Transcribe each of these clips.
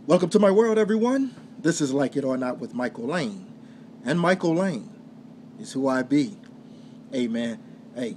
Welcome to my world, everyone. This is Like It or Not with Michael Lane. And Michael Lane is who I be. Hey, man. Hey,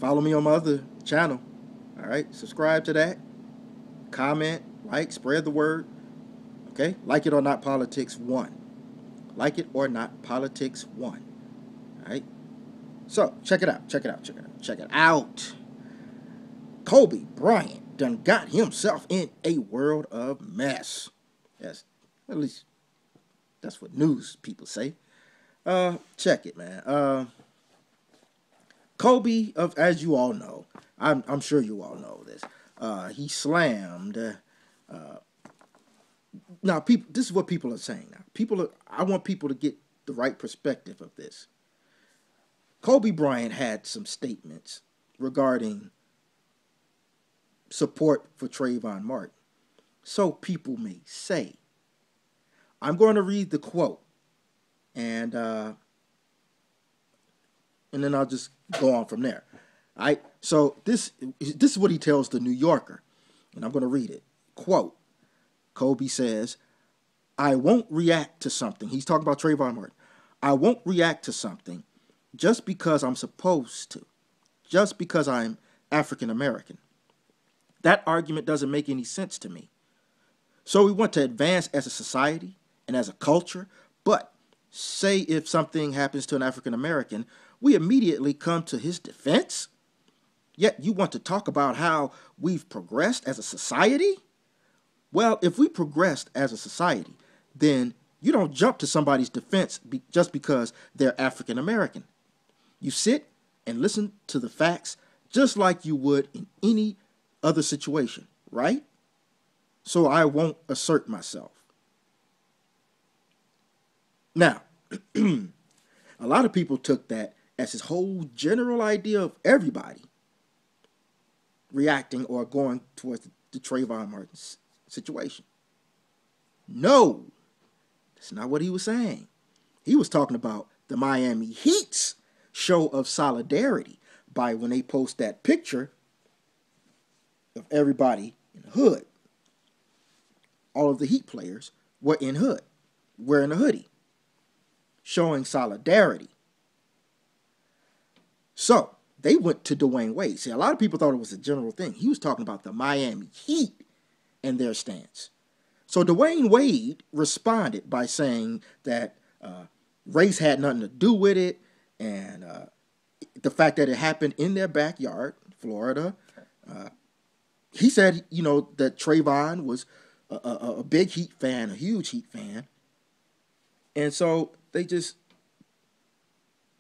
follow me on my other channel. All right? Subscribe to that. Comment, like, spread the word. Okay? Like It or Not Politics 1. Like It or Not Politics 1. All right? So, check it out. Check it out. Kobe Bryant done got himself in a world of mess. Yes, at least that's what news people say. Check it, man. Kobe, as you all know, I'm sure you all know this. He slammed. Now, people, this is what people are saying. Now, I want people to get the right perspective of this. Kobe Bryant had some statements regarding support for Trayvon Martin. So people may say. I'm going to read the quote, and then I'll just go on from there. All right. So this is what he tells the New Yorker, and I'm going to read it. Quote: Kobe says, "I won't react to something." He's talking about Trayvon Martin. "I won't react to something just because I'm supposed to, just because I'm African American. That argument doesn't make any sense to me. So we want to advance as a society and as a culture, but say if something happens to an African American, we immediately come to his defense? Yet you want to talk about how we've progressed as a society? Well, if we progressed as a society, then you don't jump to somebody's defense just because they're African American. You sit and listen to the facts just like you would in any other situation, right? So I won't assert myself." Now, a lot of people took that as his whole general idea of everybody reacting or going towards the Trayvon Martin situation. No, that's not what he was saying. He was talking about the Miami Heat's show of solidarity by when they post that picture of everybody in the hood. All of the Heat players were in hood, wearing a hoodie, showing solidarity. So they went to Dwayne Wade. See, a lot of people thought it was a general thing. He was talking about the Miami Heat and their stance. So Dwayne Wade responded by saying that race had nothing to do with it, and the fact that it happened in their backyard, Florida. He said, that Trayvon was a big Heat fan, a huge Heat fan. And so they just,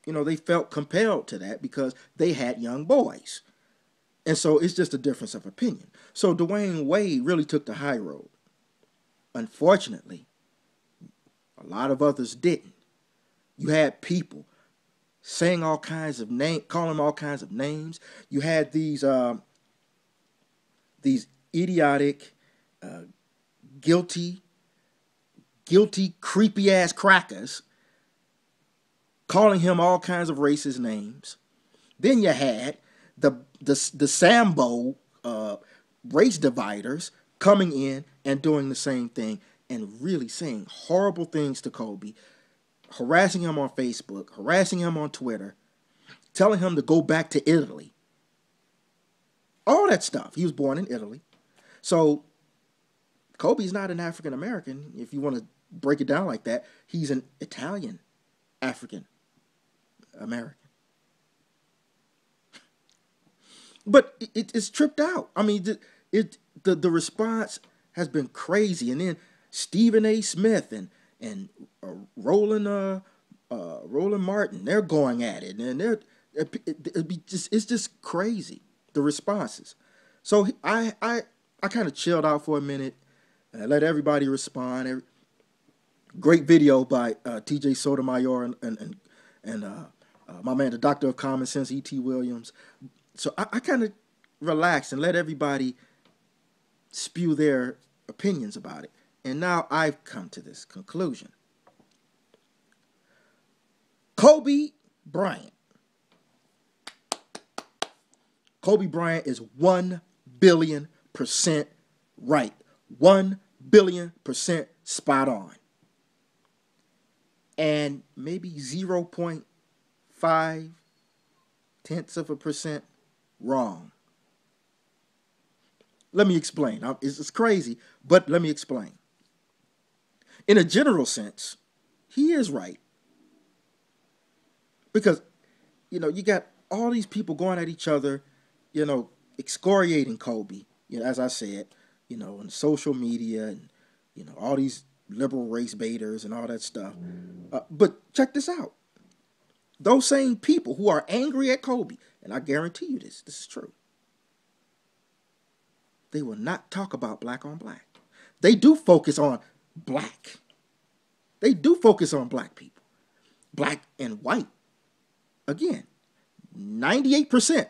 they felt compelled to that because they had young boys. And so it's just a difference of opinion. So Dwayne Wade really took the high road. Unfortunately, a lot of others didn't. You had people saying all kinds of names, calling them all kinds of names. You had these idiotic, guilty, creepy-ass crackers calling him all kinds of racist names. Then you had the Sambo race dividers coming in and doing the same thing and really saying horrible things to Kobe, harassing him on Facebook, harassing him on Twitter, telling him to go back to Italy. All that stuff. He was born in Italy. So Kobe's not an African American, if you want to break it down like that. He's an Italian African American. But it's tripped out. I mean, the response has been crazy. And then Stephen A. Smith and Roland Martin, they're going at it, and it's just crazy, the responses. So I kind of chilled out for a minute, let everybody respond. Great video by T.J. Sotomayor and my man, the Doctor of Common Sense, E.T. Williams. So I kind of relaxed and let everybody spew their opinions about it. And now I've come to this conclusion. Kobe Bryant is 1 billion% right. 1 billion% spot on. And maybe 0.5 wrong. Let me explain. It's crazy, but let me explain. In a general sense, he is right. Because, you got all these people going at each other, excoriating Kobe, as I said, on social media and, all these liberal race baiters and all that stuff. But check this out. Those same people who are angry at Kobe, and I guarantee you this is true, they will not talk about black on black. They do focus on black. They do focus on black people. Black and white. Again, 98%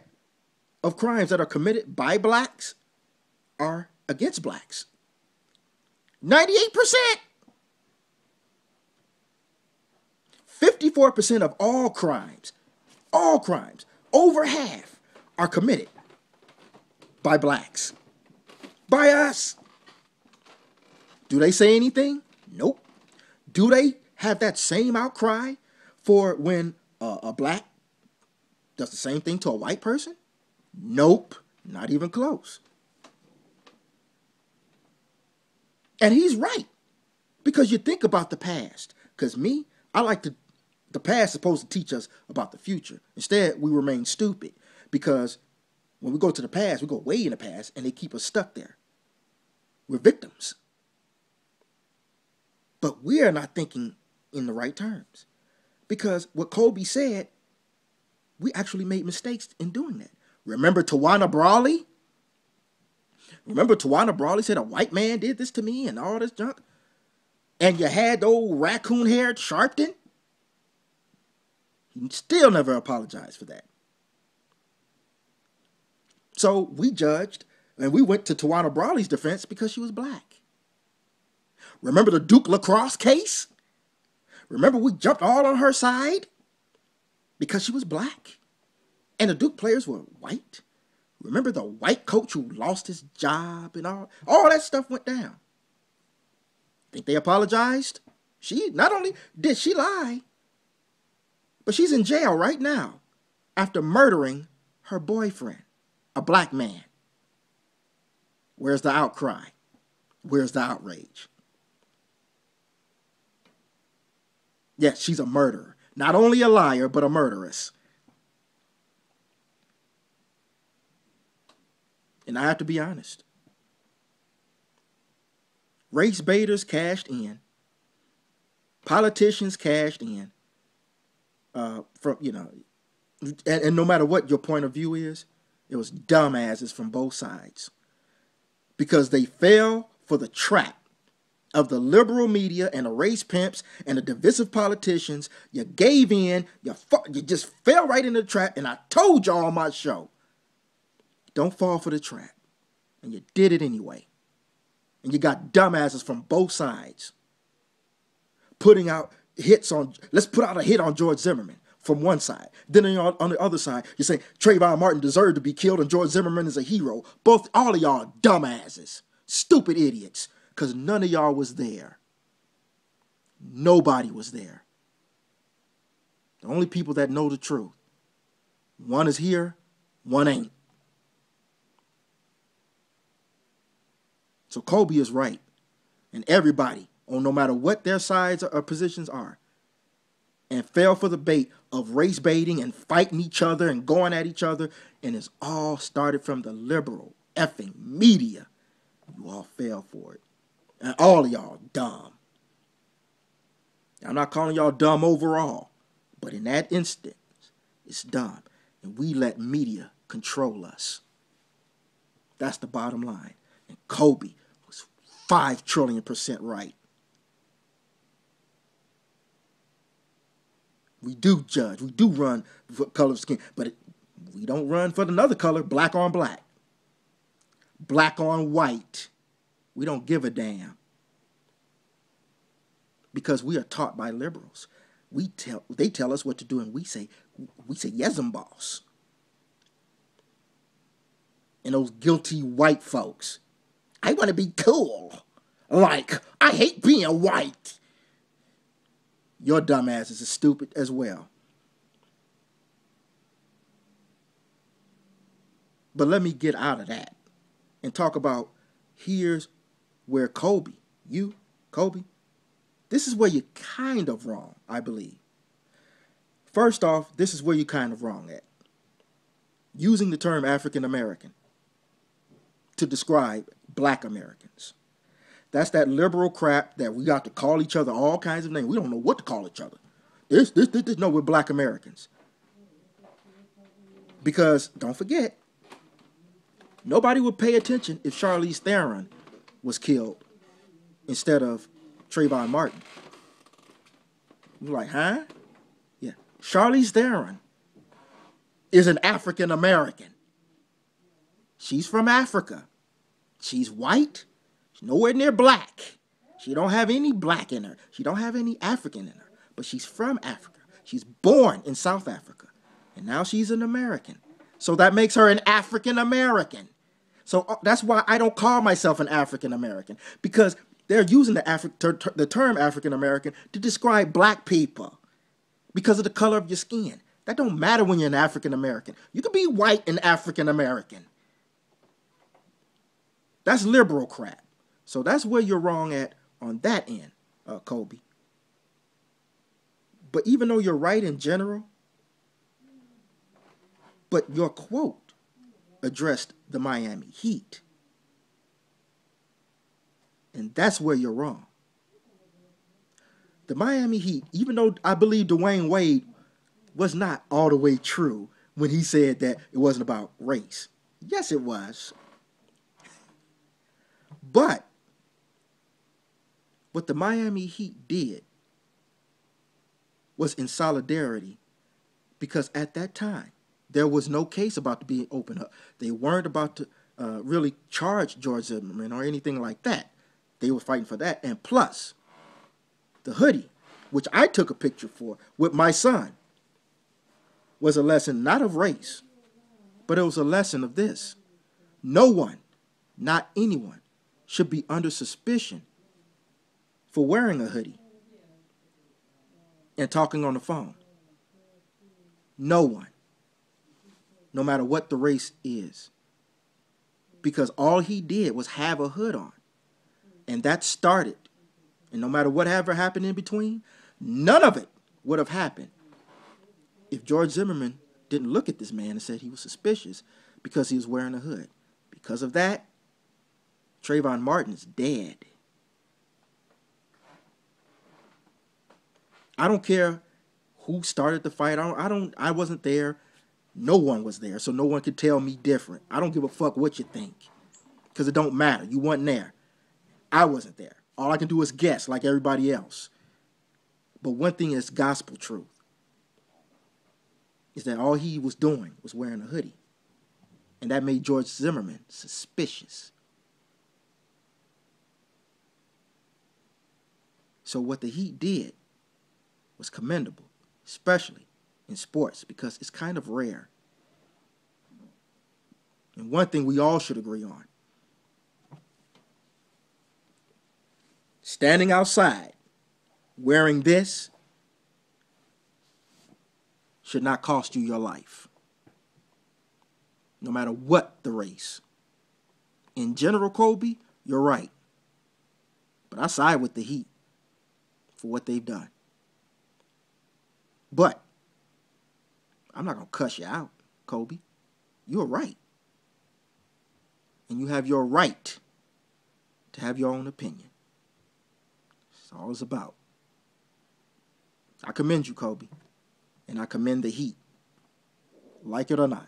of crimes that are committed by blacks are against blacks. 98%. 54% of all crimes, over half are committed by blacks. By us. Do they say anything? Nope. Do they have that same outcry for when a black does the same thing to a white person? Nope. Not even close. And he's right. Because you think about the past. Because the past is supposed to teach us about the future. Instead, we remain stupid. Because when we go to the past, we go way in the past, and they keep us stuck there. We're victims. But we are not thinking in the right terms. Because what Kobe said, we actually made mistakes in doing that. Remember Tawana Brawley? Remember Tawana Brawley said a white man did this to me and all this junk? And you had the old raccoon-haired Sharpton? He still never apologized for that. So we judged, and we went to Tawana Brawley's defense because she was black. Remember the Duke lacrosse case? Remember we jumped all on her side because she was black? And the Duke players were white? Remember the white coach who lost his job and all that stuff went down? Think they apologized? She, not only did she lie, but she's in jail right now after murdering her boyfriend, a black man. Where's the outcry? Where's the outrage? Yes, she's a murderer. Not only a liar, but a murderess. And I have to be honest. Race baiters cashed in. Politicians cashed in. And no matter what your point of view is, it was dumbasses from both sides. Because they fell for the trap of the liberal media and the race pimps and the divisive politicians. You gave in. You just fell right into the trap. And I told y'all on my show, don't fall for the trap. And you did it anyway. And you got dumbasses from both sides putting out hits on, let's put out a hit on George Zimmerman from one side. Then on the other side, you say Trayvon Martin deserved to be killed and George Zimmerman is a hero. All of y'all dumbasses, stupid idiots, because none of y'all was there. Nobody was there. The only people that know the truth. One is here, one ain't. So Kobe is right. And everybody, no matter what their sides or positions are, and fell for the bait of race baiting and fighting each other and going at each other, and it's all started from the liberal effing media. You all fell for it. And all of y'all dumb. I'm not calling y'all dumb overall, but in that instance, it's dumb. And we let media control us. That's the bottom line. And Kobe was 5 trillion% right. We do judge. We do run for color of skin. But we don't run for another color, black on black. Black on white. We don't give a damn. Because we are taught by liberals. They tell us what to do, and we say yes, boss. And those guilty white folks, I want to be cool. Like, I hate being white. Your dumb ass is stupid as well. But let me get out of that and talk about here's where Kobe, this is where you're kind of wrong, I believe. First off, this is where you're kind of wrong at. Using the term African American to describe black Americans. That's that liberal crap that we got to call each other all kinds of names. We don't know what to call each other. This. No, we're black Americans. Because, don't forget, nobody would pay attention if Charlize Theron was killed instead of Trayvon Martin. You're like, huh? Yeah. Charlize Theron is an African American. She's from Africa. She's white. She's nowhere near black. She don't have any black in her. She don't have any African in her. But she's from Africa. She's born in South Africa. And now she's an American. So that makes her an African American. So that's why I don't call myself an African American. Because they're using the term African American to describe black people. Because of the color of your skin. That don't matter when you're an African American. You can be white and African American. That's liberal crap. So that's where you're wrong at on that end, Kobe. But even though you're right in general, but your quote addressed the Miami Heat. And that's where you're wrong. The Miami Heat, even though I believe Dwayne Wade was not all the way true when he said that it wasn't about race. Yes, it was. But what the Miami Heat did was in solidarity because at that time, there was no case about to be opened up. They weren't about to really charge George Zimmerman or anything like that. They were fighting for that. And plus, the hoodie, which I took a picture for with my son, was a lesson not of race, but it was a lesson of this. No one, not anyone, should be under suspicion for wearing a hoodie and talking on the phone. No one. No matter what the race is. Because all he did was have a hood on. And that started. And no matter whatever happened in between, none of it would have happened if George Zimmerman didn't look at this man and said he was suspicious because he was wearing a hood. Because of that, Trayvon Martin is dead. I don't care who started the fight. I wasn't there. No one was there, so no one could tell me different. I don't give a fuck what you think, because it don't matter. You weren't there. I wasn't there. All I can do is guess like everybody else. But one thing is gospel truth, is that all he was doing was wearing a hoodie. And that made George Zimmerman suspicious. So what the Heat did was commendable, especially in sports, because it's kind of rare. And one thing we all should agree on: standing outside wearing this should not cost you your life, no matter what the race. In general, Kobe, you're right. But I side with the Heat for what they've done. But I'm not going to cuss you out, Kobe. You're right. And you have your right to have your own opinion. That's all it's about. I commend you, Kobe. And I commend the Heat. Like it or not.